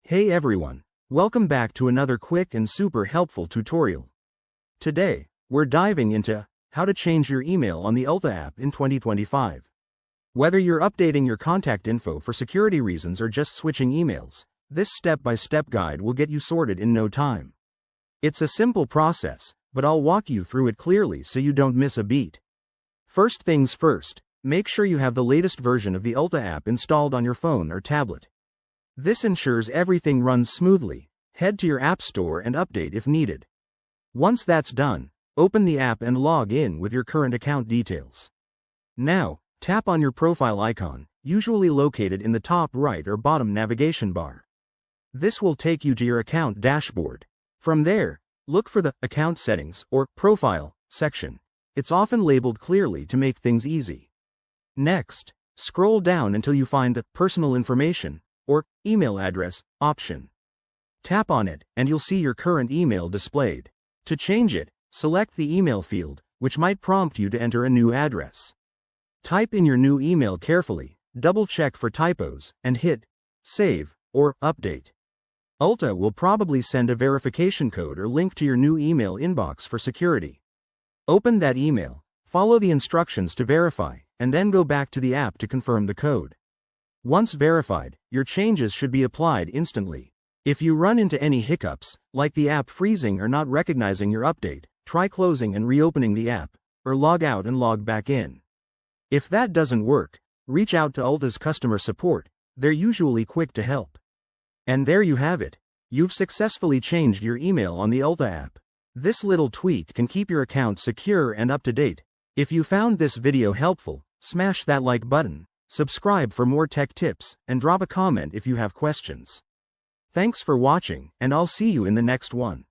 Hey everyone, welcome back to another quick and super helpful tutorial. Today, we're diving into how to change your email on the Ulta app in 2025. Whether you're updating your contact info for security reasons or just switching emails, this step-by-step guide will get you sorted in no time. It's a simple process, but I'll walk you through it clearly so you don't miss a beat. First things first, make sure you have the latest version of the Ulta app installed on your phone or tablet. This ensures everything runs smoothly. Head to your app store and update if needed. Once that's done, open the app and log in with your current account details. Now, tap on your profile icon, usually located in the top right or bottom navigation bar. This will take you to your account dashboard. From there, look for the Account Settings or Profile section. It's often labeled clearly to make things easy. Next, scroll down until you find the Personal Information or Email Address option. Tap on it, and you'll see your current email displayed. To change it, select the email field, which might prompt you to enter a new address. Type in your new email carefully, double-check for typos, and hit Save or Update. Ulta will probably send a verification code or link to your new email inbox for security. Open that email, follow the instructions to verify, and then go back to the app to confirm the code. Once verified, your changes should be applied instantly. If you run into any hiccups, like the app freezing or not recognizing your update, try closing and reopening the app, or log out and log back in. If that doesn't work, reach out to Ulta's customer support. They're usually quick to help. And there you have it. You've successfully changed your email on the Ulta app. This little tweak can keep your account secure and up to date. If you found this video helpful, smash that like button. Subscribe for more tech tips, and drop a comment if you have questions. Thanks for watching, and I'll see you in the next one.